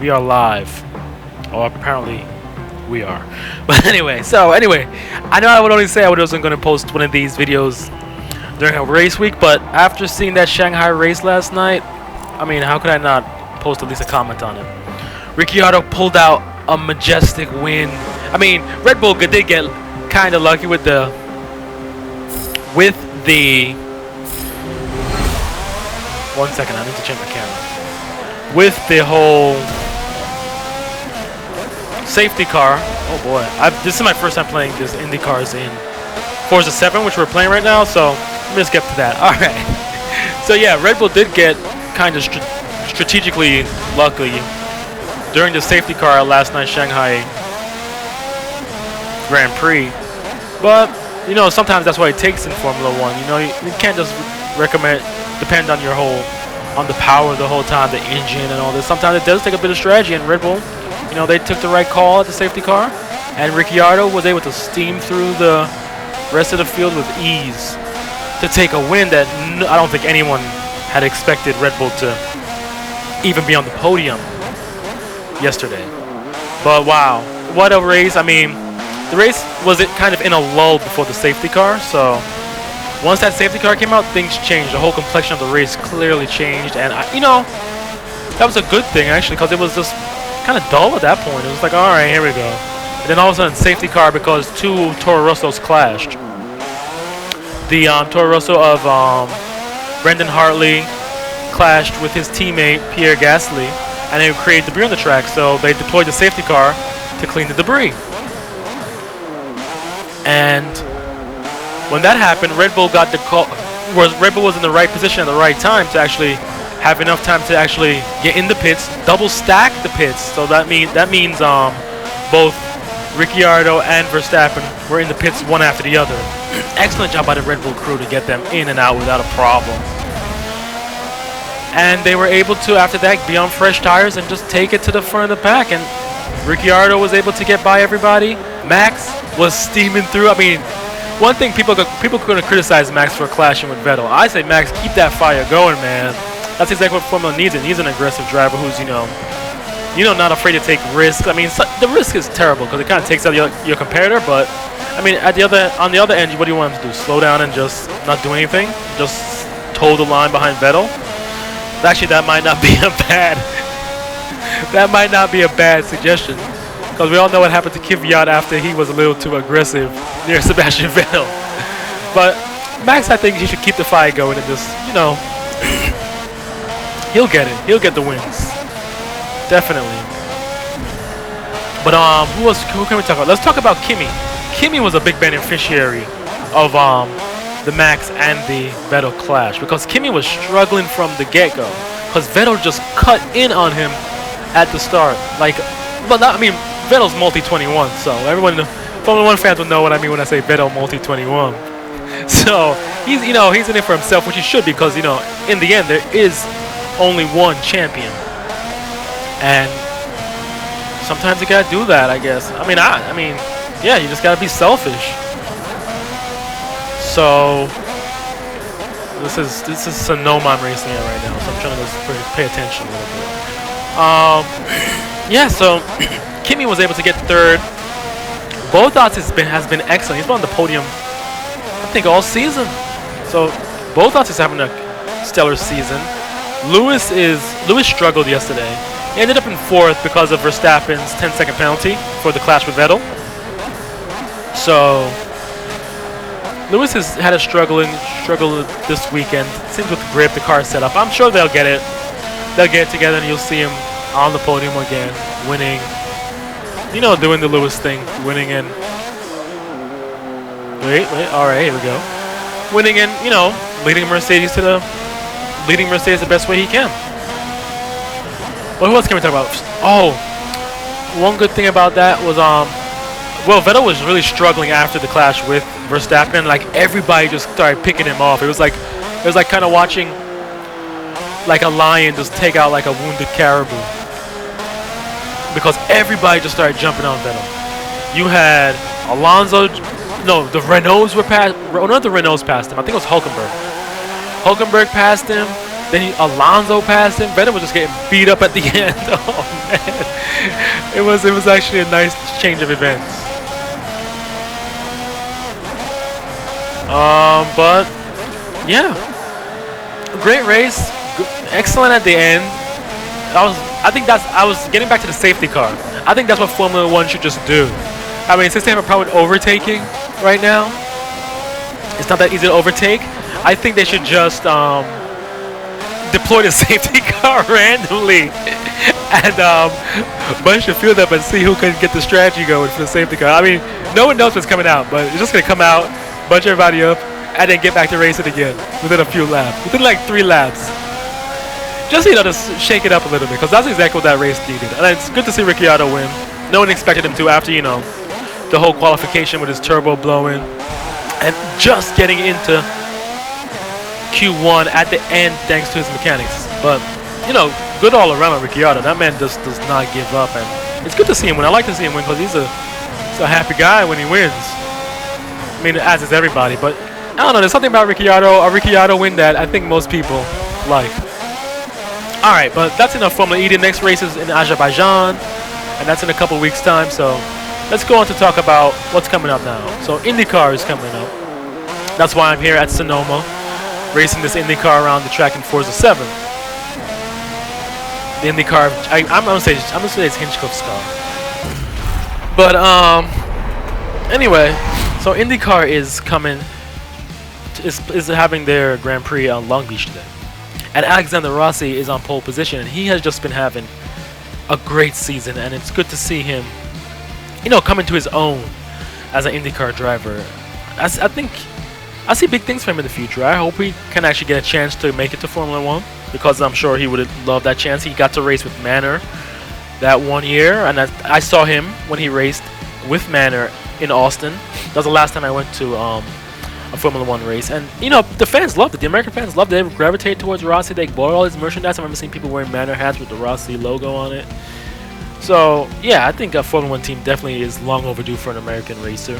We are live. Or apparently we are. But anyway, I know I would only say I wasn't going to post one of these videos during a race week, but after seeing that Shanghai race last night, I mean, how could I not post at least a comment on it? Ricciardo pulled out a majestic win. I mean, Red Bull did get kind of lucky with the one second, I need to change my camera. With the whole safety car. Oh boy, this is my first time playing this Indy cars in Forza 7, which we're playing right now, so let me just get to that. Alright. So yeah, Red Bull did get kind of strategically lucky during the safety car last night's Shanghai Grand Prix. But, you know, sometimes that's what it takes in Formula 1. You know, you can't just depend on on the power the whole time, the engine and all this. Sometimes it does take a bit of strategy, and Red Bull, you know, they took the right call at the safety car, and Ricciardo was able to steam through the rest of the field with ease to take a win that I don't think anyone had expected Red Bull to even be on the podium yesterday. But wow, what a race. I mean, the race was kind of in a lull before the safety car, so once that safety car came out, things changed. The whole complexion of the race clearly changed, and you know, that was a good thing actually, because it was just kind of dull at that point. It was like, all right, here we go. And then all of a sudden, safety car, because two Toro Rossos clashed. The Toro Rosso of Brendan Hartley clashed with his teammate Pierre Gasly, and they created debris on the track. So they deployed the safety car to clean the debris. And when that happened, Red Bull got the call. Red Bull was in the right position at the right time to actually have enough time to actually get in the pits, double stack the pits. So that means both Ricciardo and Verstappen were in the pits one after the other. Excellent job by the Red Bull crew to get them in and out without a problem. And they were able to, after that, be on fresh tires and just take it to the front of the pack. And Ricciardo was able to get by everybody. Max was steaming through. I mean, one thing people are going to criticize Max for clashing with Vettel. I say, Max, keep that fire going, man. That's exactly what Formula needs. It needs an aggressive driver who's, not afraid to take risks. I mean, the risk is terrible because it kind of takes out your competitor. But I mean, on the other end, what do you want him to do? Slow down and just not do anything? Just toe the line behind Vettel? Actually, that might not be a bad suggestion. Because we all know what happened to Kvyat after he was a little too aggressive near Sebastian Vettel. But Max, I think he should keep the fire going and just, he'll get it. He'll get the wins. Definitely. But who can we talk about? Let's talk about Kimi. Kimi was a big beneficiary of the Max and the Vettel clash, because Kimi was struggling from the get-go because Vettel just cut in on him at the start. Vettel's multi-21, so everyone, Formula 1 fans will know what I mean when I say Vettel multi-21. So he's in it for himself, which he should, because in the end there is only one champion, and sometimes you gotta do that, I guess. I mean, yeah, you just gotta be selfish. So this is Sonoma I'm racing at right now, so I'm trying to just pay attention a little bit. Yeah, so Kimi was able to get third. Bottas has been excellent. He's been on the podium, I think, all season. So Bottas is having a stellar season. Lewis struggled yesterday. He ended up in fourth because of Verstappen's 10-second penalty for the clash with Vettel. So Lewis has had a struggle this weekend. It seems with the grip, the car setup. I'm sure they'll get it. They'll get it together, and you'll see him on the podium again, winning. Doing the Lewis thing, winning and wait. All right, here we go. Winning and leading Mercedes the best way he can. But who else can we talk about? Oh, one good thing about that was Vettel was really struggling after the clash with Verstappen. Like, everybody just started picking him off. It was like kind of watching like a lion just take out like a wounded caribou, because everybody just started jumping on Vettel. You had Alonso, the Renaults were past. One of the Renaults passed him. I think it was Hulkenberg. Hulkenberg passed him. Then Alonso passed him. Vettel was just getting beat up at the end. Oh man, it was actually a nice change of events. But yeah, great race, excellent at the end. I was getting back to the safety car. I think that's what Formula One should just do. I mean, since they have a problem with overtaking right now, it's not that easy to overtake. I think they should just deploy the safety car randomly and bunch the field up and see who can get the strategy going for the safety car. I mean, no one knows what's coming out, but it's just gonna come out, bunch everybody up, and then get back to racing again within a few laps, within like 3 laps. Just, you know, just shake it up a little bit, because that's exactly what that race needed. And it's good to see Ricciardo win. No one expected him to after, you know, the whole qualification with his turbo blowing and just getting into Q1 at the end thanks to his mechanics. But, you know, good all around on Ricciardo. That man just does not give up, and it's good to see him win. I like to see him win because he's a happy guy when he wins. I mean, as is everybody, but I don't know. There's something about a Ricciardo win that I think most people like. All right, but that's enough Formula E. The next race is in Azerbaijan, and that's in a couple weeks' time. So let's go on to talk about what's coming up now. So IndyCar is coming up. That's why I'm here at Sonoma, racing this IndyCar around the track in Forza 7. The IndyCar, I'm gonna say it's Hinchcliffe's car. But anyway, so IndyCar is coming, is having their Grand Prix on Long Beach today. And Alexander Rossi is on pole position, and he has just been having a great season, and it's good to see him, you know, coming to his own as an IndyCar driver. I think I see big things for him in the future. I hope he can actually get a chance to make it to Formula One, because I'm sure he would love that chance. He got to race with Manor that one year, and I saw him when he raced with Manor in Austin. That was the last time I went to a Formula One race, and you know, the fans loved it. The American fans loved it. They gravitate towards Rossi. They bought all his merchandise. I remember seeing people wearing Manor hats with the Rossi logo on it. So yeah, I think a Formula One team definitely is long overdue for an American racer.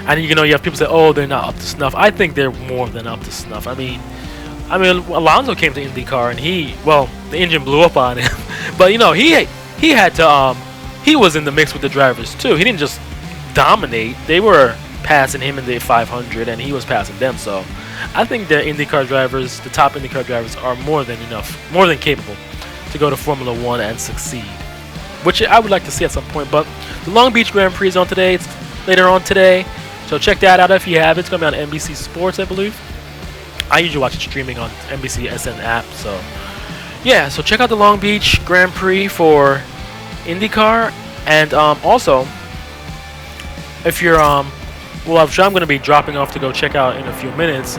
And you know, you have people say, "Oh, they're not up to snuff." I think they're more than up to snuff. I mean, Alonso came to IndyCar and the engine blew up on him. But you know, he had to he was in the mix with the drivers too. He didn't just dominate. They were passing him in the 500, and he was passing them. So I think the IndyCar drivers, the top IndyCar drivers, are more than capable to go to Formula One and succeed, which I would like to see at some point. But the Long Beach Grand Prix is on today. It's later on today, so check that out if you have it. It's going to be on NBC Sports, I believe. I usually watch it streaming on NBC SN app. So yeah, so check out the Long Beach Grand Prix for IndyCar, and also if you're well, I'm sure I'm going to be dropping off to go check out in a few minutes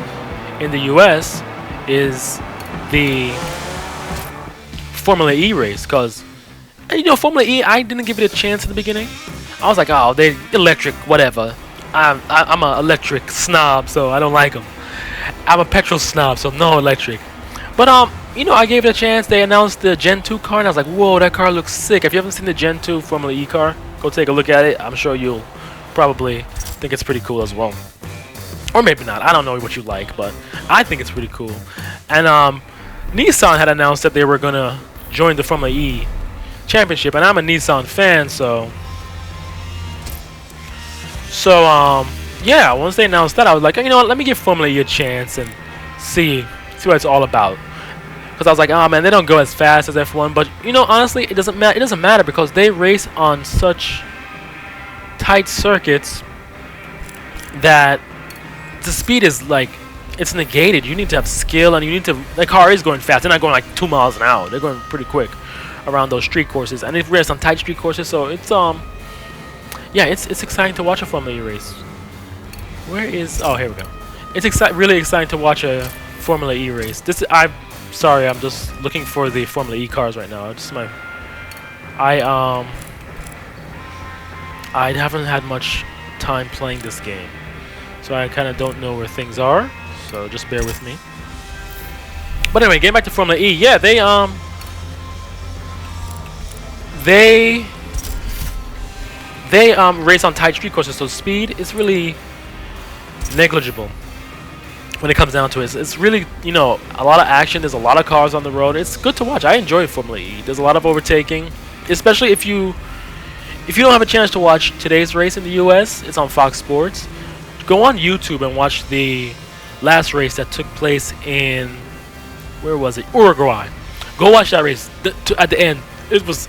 in the US is the Formula E race, because you know, Formula E, I didn't give it a chance at the beginning. I was like, oh, they electric, whatever. I'm an electric snob, so I don't like them. I'm a petrol snob, so no electric. But you know, I gave it a chance. They announced the Gen 2 car, and I was like, whoa, that car looks sick. If you haven't seen the Gen 2 Formula E car, go take a look at it. I'm sure you'll probably think it's pretty cool as well. Or maybe not. I don't know what you like, but I think it's pretty cool. And Nissan had announced that they were going to join the Formula E championship, and I'm a Nissan fan, so yeah, once they announced that, I was like, you know what, let me give Formula E a chance and see what it's all about. Because I was like, oh man, they don't go as fast as F1, but you know, honestly, it doesn't matter because they race on such tight circuits that the speed is like, it's negated. You need to have skill, and you need to, the car is going fast. They're not going like 2 miles an hour. They're going pretty quick around those street courses, and it races on tight street courses, so it's yeah, it's exciting to watch a Formula E race. Where is, oh, here we go. It's really exciting to watch a Formula E race. I'm sorry, I'm just looking for the Formula E cars right now. I haven't had much time playing this game, so I kind of don't know where things are, so just bear with me. But anyway, getting back to Formula E, yeah, they race on tight street courses, so speed is really negligible. when it comes down to it. It's really, you know, a lot of action. There's a lot of cars on the road. It's good to watch. I enjoy Formula E. There's a lot of overtaking, especially if you don't have a chance to watch today's race in the U.S. It's on Fox Sports. Go on YouTube and watch the last race that took place in, where was it? Uruguay. Go watch that race. At the end, it was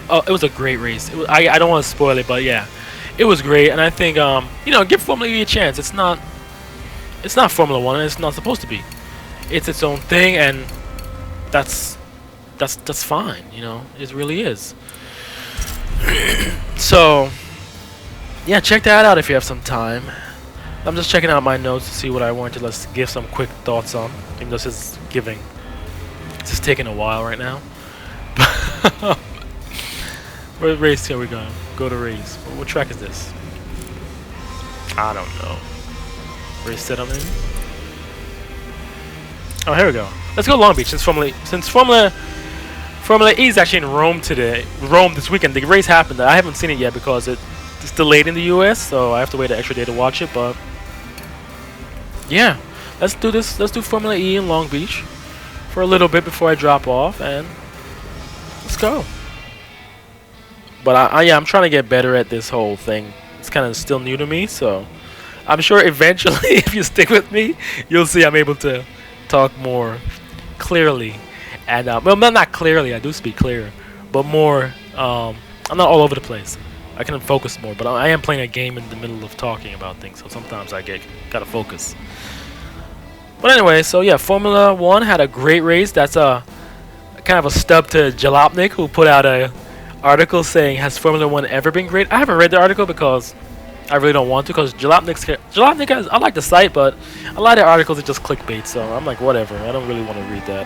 a great race. I don't want to spoil it, but yeah, it was great. And I think you know, give Formula E a chance. It's not Formula One, and it's not supposed to be. It's its own thing, and that's fine. You know, it really is. So yeah, check that out if you have some time. I'm just checking out my notes to see what I wanted to let's give some quick thoughts on. Even though this is taking a while right now. Where race here we go? Go to race. What track is this? I don't know. Race set I'm in. Oh, here we go. Let's go Long Beach since Formula E is actually in Rome today. Rome this weekend. The race happened. I haven't seen it yet because it's delayed in the US, so I have to wait an extra day to watch it. But yeah, let's do this. Let's do Formula E in Long Beach for a little bit before I drop off, and let's go. But I'm trying to get better at this whole thing. It's kind of still new to me, so I'm sure eventually, if you stick with me, you'll see I'm able to talk more clearly. And well, not clearly. I do speak clear, but more. I'm not all over the place. I can focus more, but I am playing a game in the middle of talking about things, so sometimes I gotta focus. But anyway, so yeah, Formula One had a great race. That's a kind of a stub to Jalopnik, who put out a article saying, "Has Formula One ever been great?" I haven't read the article because I really don't want to, because Jalopnik has, I like the site, but a lot of articles are just clickbait, so I'm like, whatever. I don't really want to read that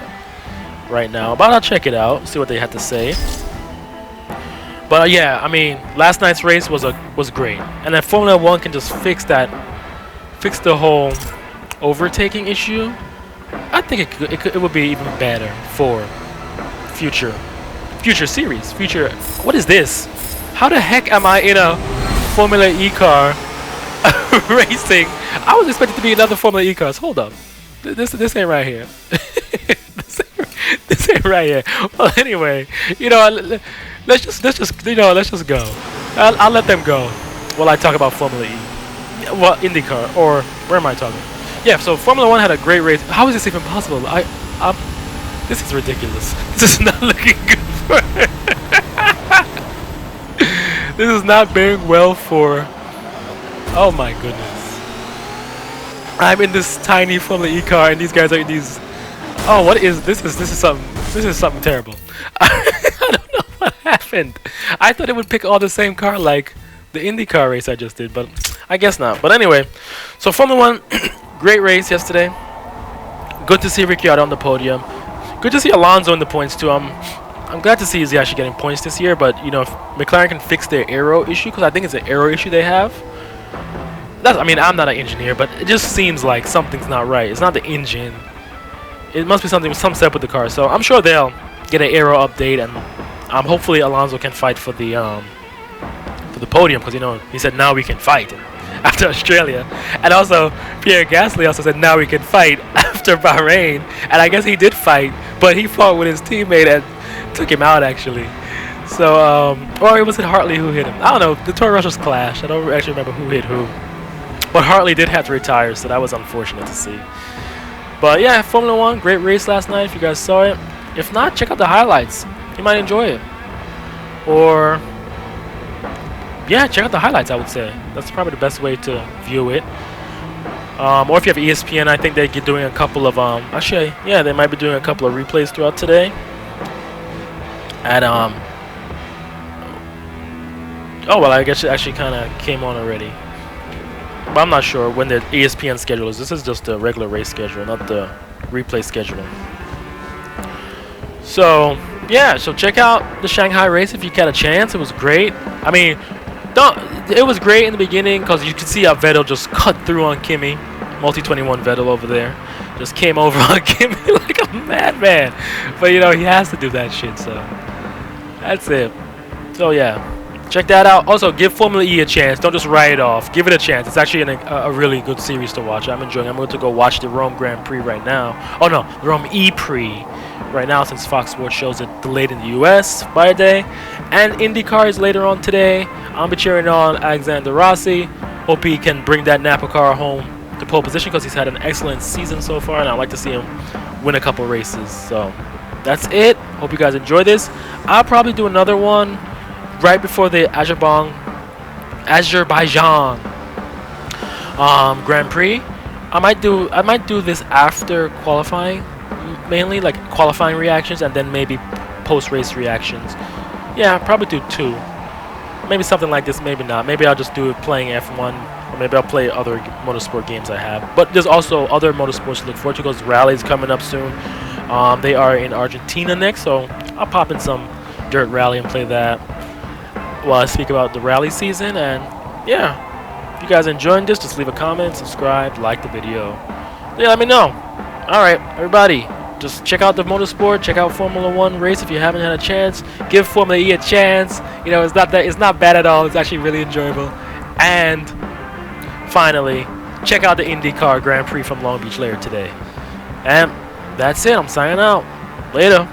right now, but I'll check it out, see what they had to say. But yeah, I mean, last night's race was great, and then Formula One can just fix the whole overtaking issue. I think it would be even better for future series. What is this? How the heck am I in a Formula E car racing? I was expecting to be in other Formula E cars. Hold up, this ain't right here. This ain't right here. Well, anyway, you know, let's just go. I'll let them go while I talk about Formula E. Well, IndyCar, or where am I talking? Yeah, so Formula One had a great race. How is this even possible? This is ridiculous. This is not looking good for. This is not bearing well for. Oh my goodness! I'm in this tiny Formula E car, and these guys are in these. Oh, what is this? This is something terrible. I don't know what happened. I thought it would pick all the same car like the IndyCar race I just did, but I guess not. But anyway, so Formula One, great race yesterday. Good to see Ricciardo on the podium. Good to see Alonso in the points too. I'm glad to see he's actually getting points this year. But you know, if McLaren can fix their aero issue, because I think it's an aero issue they have. I mean, I'm not an engineer, but it just seems like something's not right. It's not the engine. It must be some step with the car. So I'm sure they'll get an aero update, and hopefully Alonso can fight for the podium, because you know he said now we can fight after Australia, and also Pierre Gasly also said now we can fight after Bahrain, and I guess he did fight, but he fought with his teammate and took him out actually. So or was it Hartley who hit him? I don't know. The Toro Rochos clashed. I don't actually remember who hit who, but Hartley did have to retire, so that was unfortunate to see. But yeah, Formula One, great race last night. If you guys saw it, if not, check out the highlights. You might enjoy it. Or yeah, check out the highlights. I would say that's probably the best way to view it. Or if you have ESPN, I think they're doing a couple of actually, yeah, they might be doing a couple of replays throughout today. And oh well, I guess it actually kind of came on already. But I'm not sure when the ESPN schedule is. This is just the regular race schedule, not the replay schedule. So yeah, so check out the Shanghai race if you get a chance. It was great. I mean, it was great in the beginning because you could see how Vettel just cut through on Kimi. Multi-21 Vettel over there just came over on Kimi like a madman. But you know, he has to do that shit, so that's it. So yeah, check that out. Also, give Formula E a chance. Don't just write it off. Give it a chance. It's actually a really good series to watch. I'm enjoying it. I'm going to go watch the Rome Grand Prix right now. Oh, no, the Rome E-Prix right now, since Fox Sports shows it delayed in the U.S. by a day. And IndyCar is later on today. I'll be cheering on Alexander Rossi. Hope he can bring that Napa car home to pole position because he's had an excellent season so far, and I'd like to see him win a couple races. So that's it. Hope you guys enjoy this. I'll probably do another one right before the Azerbaijan Grand Prix. I might do this after qualifying, mainly like qualifying reactions, and then maybe post-race reactions. Yeah, I'll probably do 2. Maybe something like this, maybe not. Maybe I'll just do it playing F1, or maybe I'll play other motorsport games I have. But there's also other motorsports to look forward to because Rally's coming up soon. They are in Argentina next, so I'll pop in some dirt rally and play that while I speak about the rally season. And yeah, if you guys enjoying this, just leave a comment, subscribe, like the video. Yeah, let me know. Alright, everybody, just check out the motorsport, check out Formula 1 race if you haven't had a chance. Give Formula E a chance. You know, it's not bad at all. It's actually really enjoyable. And finally, check out the IndyCar Grand Prix from Long Beach later today. And that's it. I'm signing out. Later.